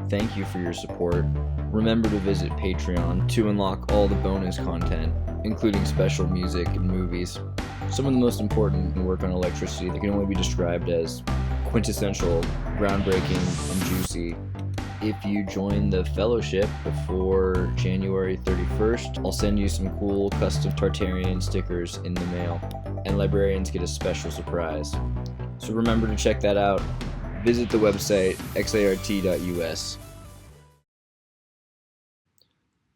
Thank you for your support. Remember to visit Patreon to unlock all the bonus content, including special music and movies. Some of the most important work on electricity that can only be described as quintessential, groundbreaking, and juicy. If you join the fellowship before January 31st, I'll send you some cool custom Tartarian stickers in the mail, and librarians get a special surprise. So remember to check that out. Visit the website xart.us.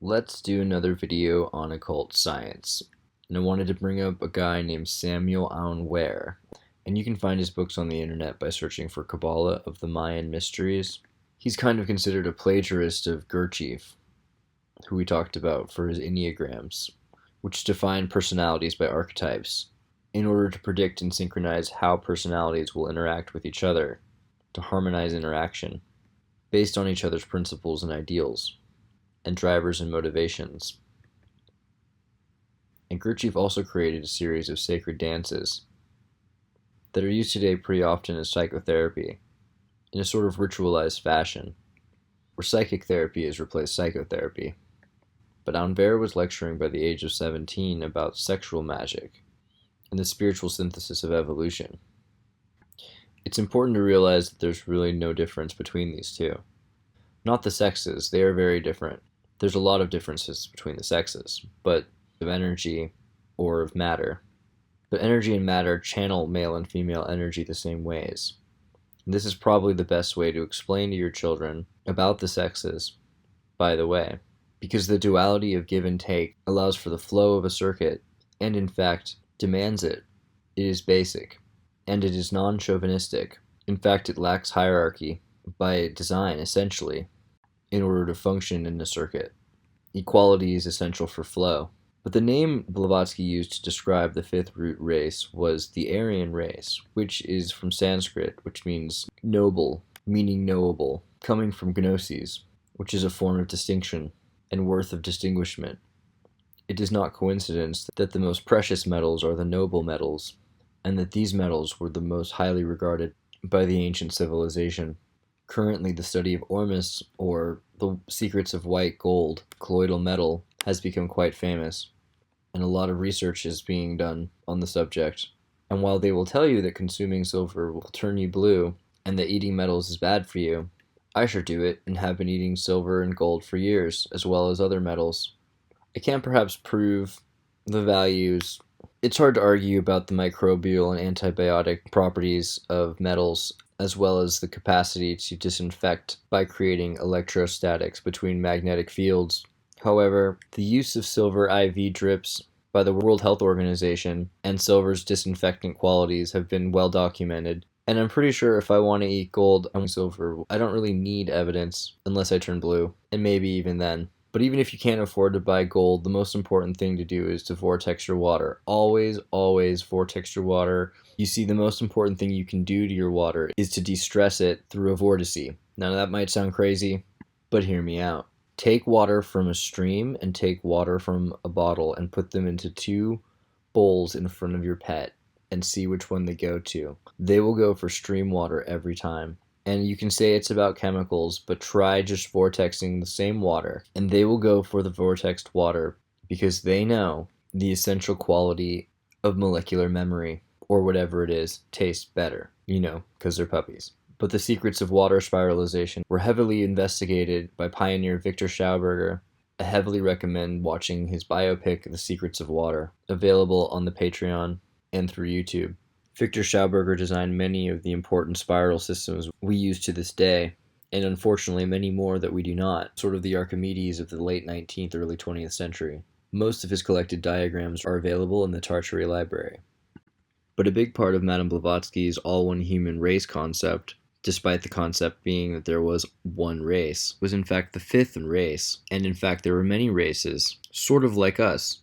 Let's do another video on occult science. And I wanted to bring up a guy named Samuel Aun Weir. And you can find his books on the internet by searching for Kabbalah of the Mayan Mysteries. He's kind of considered a plagiarist of Gurdjieff, who we talked about for his Enneagrams, which define personalities by archetypes, in order to predict and synchronize how personalities will interact with each other, to harmonize interaction, based on each other's principles and ideals, and drivers and motivations. And Gurdjieff also created a series of sacred dances that are used today pretty often as psychotherapy, in a sort of ritualized fashion, where psychic therapy has replaced psychotherapy. But Aun Weir was lecturing by the age of 17 about sexual magic and the spiritual synthesis of evolution. It's important to realize that there's really no difference between these two. Not the sexes, they are very different. There's a lot of differences between the sexes, but of energy or of matter. But energy and matter channel male and female energy the same ways. And this is probably the best way to explain to your children about the sexes, by the way, because the duality of give and take allows for the flow of a circuit, and in fact, demands it. It is basic, and it is non-chauvinistic. In fact, it lacks hierarchy by design, essentially, in order to function in a circuit. Equality is essential for flow. But the name Blavatsky used to describe the fifth root race was the Aryan race, which is from Sanskrit, which means noble, meaning knowable, coming from gnosis, which is a form of distinction and worth of distinguishment. It is not coincidence that the most precious metals are the noble metals, and that these metals were the most highly regarded by the ancient civilization. Currently, the study of Ormus, or the secrets of white gold, colloidal metal, has become quite famous, and a lot of research is being done on the subject. And while they will tell you that consuming silver will turn you blue, and that eating metals is bad for you, I sure do it, and have been eating silver and gold for years, as well as other metals. I can't perhaps prove the values. It's hard to argue about the microbial and antibiotic properties of metals, as well as the capacity to disinfect by creating electrostatics between magnetic fields. However, the use of silver IV drips by the World Health Organization and silver's disinfectant qualities have been well documented. And I'm pretty sure if I want to eat gold and silver, I don't really need evidence unless I turn blue, and maybe even then. But even if you can't afford to buy gold, the most important thing to do is to vortex your water. Always, always vortex your water. You see, the most important thing you can do to your water is to de-stress it through a vortice. Now that might sound crazy, but hear me out. Take water from a stream and take water from a bottle and put them into two bowls in front of your pet and see which one they go to. They will go for stream water every time. And you can say it's about chemicals, but try just vortexing the same water, and they will go for the vortexed water because they know the essential quality of molecular memory, or whatever it is, tastes better, because they're puppies. But the secrets of water spiralization were heavily investigated by pioneer Victor Schauberger. I heavily recommend watching his biopic, The Secrets of Water, available on the Patreon and through YouTube. Victor Schauberger designed many of the important spiral systems we use to this day, and unfortunately many more that we do not, sort of the Archimedes of the late 19th, early 20th century. Most of his collected diagrams are available in the Tartaria library. But a big part of Madame Blavatsky's all-one-human race concept, despite the concept being that there was one race, was in fact the fifth race, and in fact there were many races, sort of like us,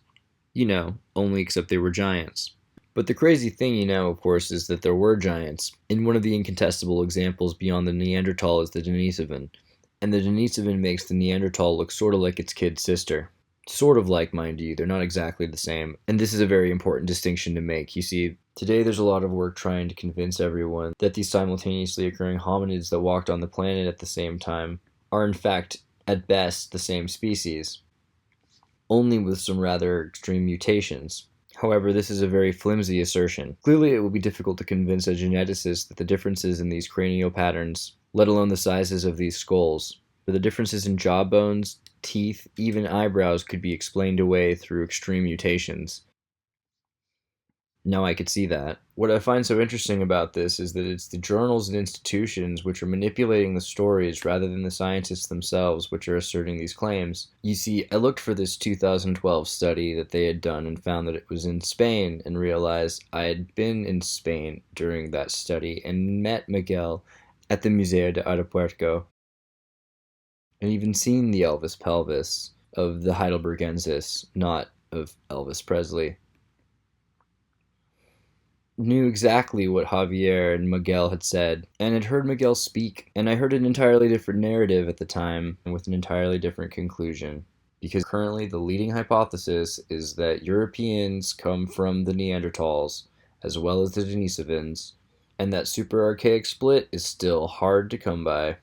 only except they were giants. But the crazy thing, of course, is that there were giants, and one of the incontestable examples beyond the Neanderthal is the Denisovan. And the Denisovan makes the Neanderthal look sort of like its kid sister. Sort of like, mind you, they're not exactly the same. And this is a very important distinction to make. You see, today there's a lot of work trying to convince everyone that these simultaneously occurring hominids that walked on the planet at the same time are in fact, at best, the same species, only with some rather extreme mutations. However, this is a very flimsy assertion. Clearly, it will be difficult to convince a geneticist that the differences in these cranial patterns, let alone the sizes of these skulls, or the differences in jawbones, teeth, even eyebrows, could be explained away through extreme mutations. Now I could see that. What I find so interesting about this is that it's the journals and institutions which are manipulating the stories rather than the scientists themselves which are asserting these claims. You see, I looked for this 2012 study that they had done and found that it was in Spain, and realized I had been in Spain during that study and met Miguel at the Museo de Aeropuerto, and even seen the Elvis pelvis of the Heidelbergensis, not of Elvis Presley. Knew exactly what Javier and Miguel had said, and had heard Miguel speak, and I heard an entirely different narrative at the time, and with an entirely different conclusion. Because currently the leading hypothesis is that Europeans come from the Neanderthals, as well as the Denisovans, and that super archaic split is still hard to come by.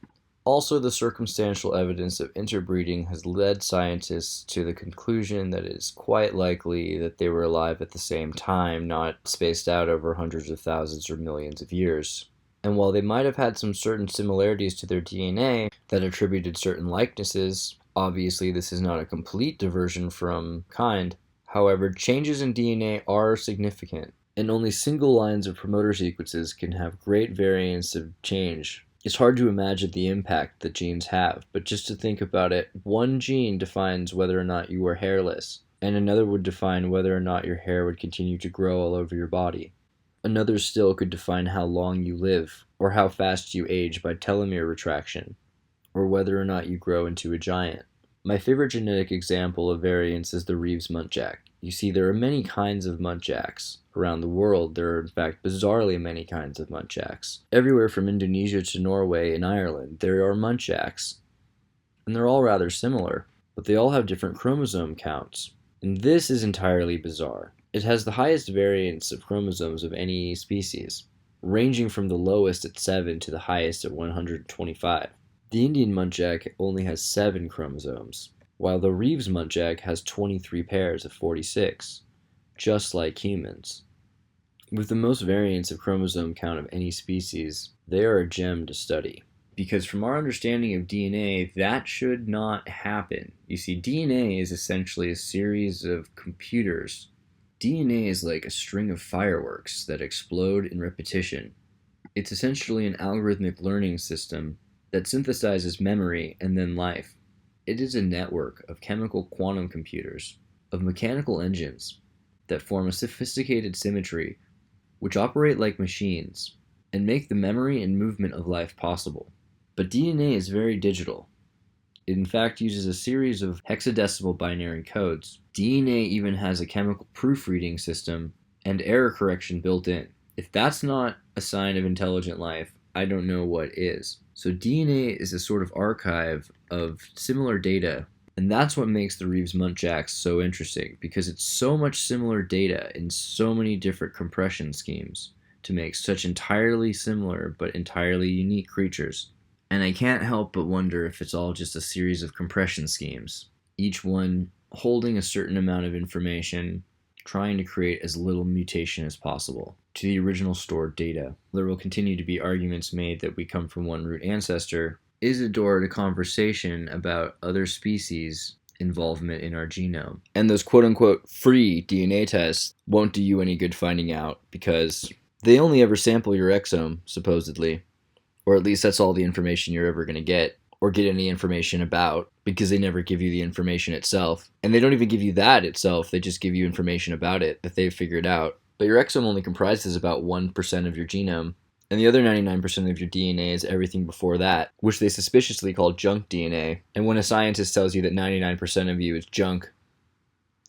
Also, the circumstantial evidence of interbreeding has led scientists to the conclusion that it is quite likely that they were alive at the same time, not spaced out over hundreds of thousands or millions of years. And while they might have had some certain similarities to their DNA that attributed certain likenesses, obviously this is not a complete diversion from kind. However, changes in DNA are significant, and only single lines of promoter sequences can have great variance of change. It's hard to imagine the impact that genes have, but just to think about it, one gene defines whether or not you are hairless, and another would define whether or not your hair would continue to grow all over your body. Another still could define how long you live, or how fast you age by telomere retraction, or whether or not you grow into a giant. My favorite genetic example of variance is the Reeves Muntjac. You see, there are many kinds of Muntjacs. Around the world, there are in fact bizarrely many kinds of Muntjacs. Everywhere from Indonesia to Norway and Ireland, there are Muntjacs. And they're all rather similar, but they all have different chromosome counts. And this is entirely bizarre. It has the highest variance of chromosomes of any species, ranging from the lowest at 7 to the highest at 125. The Indian Muntjac only has 7 chromosomes, while the Reeves Muntjac has 23 pairs of 46, just like humans. With the most variance of chromosome count of any species, they are a gem to study. Because from our understanding of DNA, that should not happen. You see, DNA is essentially a series of computers. DNA is like a string of fireworks that explode in repetition. It's essentially an algorithmic learning system that synthesizes memory and then life. It is a network of chemical quantum computers, of mechanical engines that form a sophisticated symmetry, which operate like machines and make the memory and movement of life possible. But DNA is very digital. It in fact uses a series of hexadecimal binary codes. DNA even has a chemical proofreading system and error correction built in. If that's not a sign of intelligent life, I don't know what is. So DNA is a sort of archive of similar data, and that's what makes the Reeves Muntjacs so interesting, because it's so much similar data in so many different compression schemes to make such entirely similar but entirely unique creatures. And I can't help but wonder if it's all just a series of compression schemes, each one holding a certain amount of information, trying to create as little mutation as possible to the original stored data. There will continue to be arguments made that we come from one root ancestor is a door to conversation about other species' involvement in our genome. And those quote-unquote free DNA tests won't do you any good finding out, because they only ever sample your exome, supposedly. Or at least that's all the information you're ever going to get, or get any information about, because they never give you the information itself. And they don't even give you that itself, they just give you information about it that they've figured out. But your exome only comprises about 1% of your genome, and the other 99% of your DNA is everything before that, which they suspiciously call junk DNA. And when a scientist tells you that 99% of you is junk,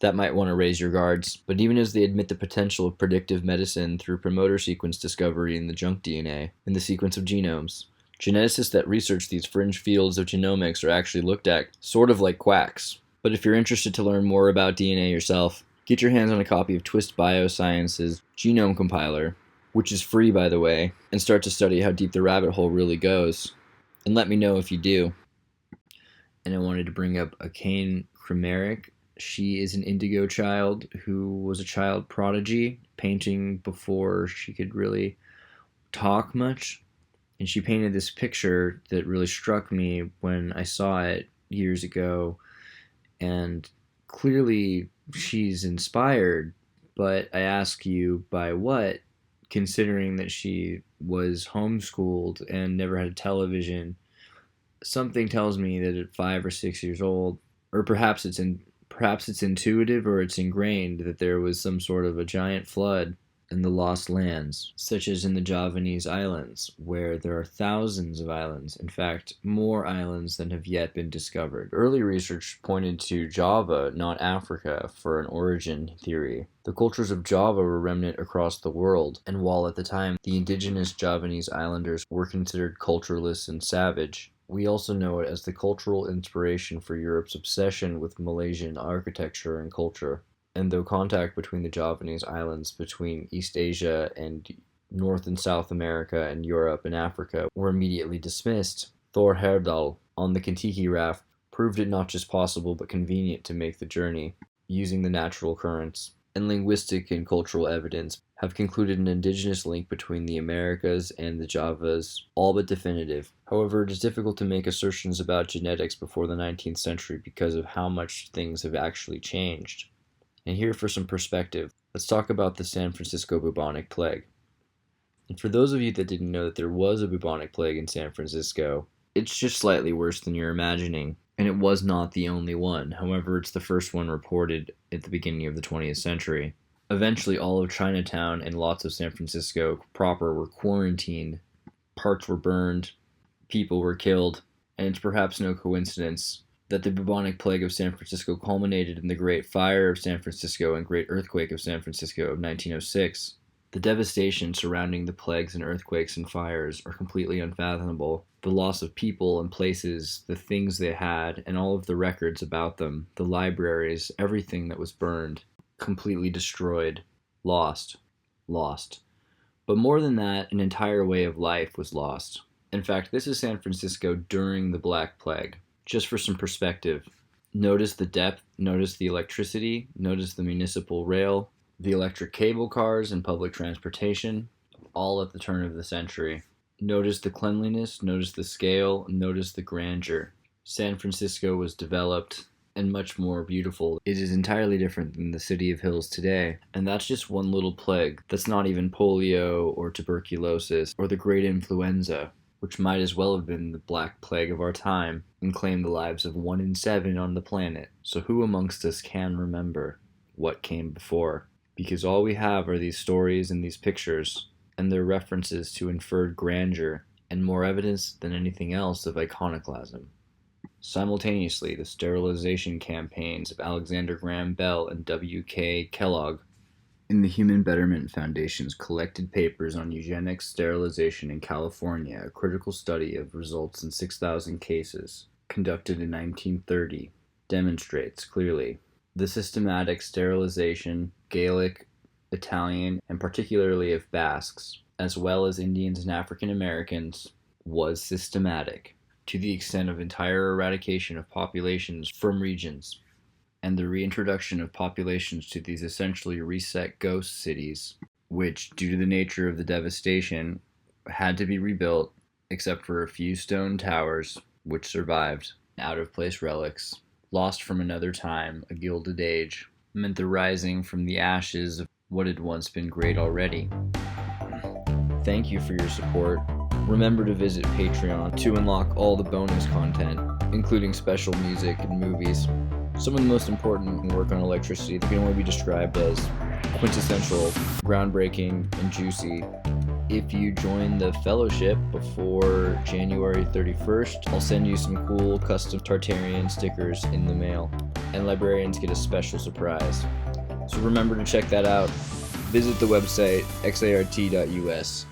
that might want to raise your guards. But even as they admit the potential of predictive medicine through promoter sequence discovery in the junk DNA, in the sequence of genomes, geneticists that research these fringe fields of genomics are actually looked at sort of like quacks. But if you're interested to learn more about DNA yourself, get your hands on a copy of Twist Bioscience's Genome Compiler, which is free by the way, and start to study how deep the rabbit hole really goes. And let me know if you do. And I wanted to bring up a Kane Krameric. She is an indigo child who was a child prodigy, painting before she could really talk much. And she painted this picture that really struck me when I saw it years ago. And clearly she's inspired, but I ask you, by what? Considering that she was homeschooled and never had a television, something tells me that at 5 or 6 years old, or perhaps it's intuitive or it's ingrained, that there was some sort of a giant flood in the lost lands, such as in the Javanese islands, where there are thousands of islands, in fact, more islands than have yet been discovered. Early research pointed to Java, not Africa, for an origin theory. The cultures of Java were remnant across the world, and while at the time the indigenous Javanese islanders were considered cultureless and savage, we also know it as the cultural inspiration for Europe's obsession with Malaysian architecture and culture. And though contact between the Javanese islands, between East Asia and North and South America and Europe and Africa were immediately dismissed, Thor Heyerdahl on the Kentucky raft proved it not just possible but convenient to make the journey, using the natural currents. And linguistic and cultural evidence have concluded an indigenous link between the Americas and the Javas, all but definitive. However, it is difficult to make assertions about genetics before the 19th century because of how much things have actually changed. And here, for some perspective, let's talk about the San Francisco bubonic plague. And for those of you that didn't know that there was a bubonic plague in San Francisco, it's just slightly worse than you're imagining. And it was not the only one. However, it's the first one reported at the beginning of the 20th century. Eventually, all of Chinatown and lots of San Francisco proper were quarantined. Parts were burned. People were killed. And it's perhaps no coincidence that the bubonic plague of San Francisco culminated in the Great Fire of San Francisco and Great Earthquake of San Francisco of 1906. The devastation surrounding the plagues and earthquakes and fires are completely unfathomable. The loss of people and places, the things they had, and all of the records about them, the libraries, everything that was burned, completely destroyed, lost. But more than that, an entire way of life was lost. In fact, this is San Francisco during the Black Plague. Just for some perspective, notice the depth, notice the electricity, notice the municipal rail, the electric cable cars and public transportation, all at the turn of the century. Notice the cleanliness, notice the scale, notice the grandeur. San Francisco was developed and much more beautiful. It is entirely different than the City of Hills today. And that's just one little plague. That's not even polio or tuberculosis or the Great Influenza, which might as well have been the Black Plague of our time and claimed the lives of 1 in 7 on the planet. So who amongst us can remember what came before? Because all we have are these stories and these pictures, and their references to inferred grandeur, and more evidence than anything else of iconoclasm. Simultaneously, the sterilization campaigns of Alexander Graham Bell and W.K. Kellogg in the Human Betterment Foundation's collected papers on eugenics sterilization in California, a critical study of results in 6,000 cases, conducted in 1930, demonstrates clearly the systematic sterilization, Gaelic, Italian, and particularly of Basques, as well as Indians and African Americans, was systematic, to the extent of entire eradication of populations from regions, and the reintroduction of populations to these essentially reset ghost cities, which, due to the nature of the devastation, had to be rebuilt, except for a few stone towers, which survived. Out-of-place relics, lost from another time, a gilded age, meant the rising from the ashes of what had once been great already. Thank you for your support. Remember to visit Patreon to unlock all the bonus content, including special music and movies. Some of the most important work on electricity that can only be described as quintessential, groundbreaking, and juicy. If you join the fellowship before January 31st, I'll send you some cool custom Tartarian stickers in the mail, and librarians get a special surprise. So remember to check that out. Visit the website xart.us.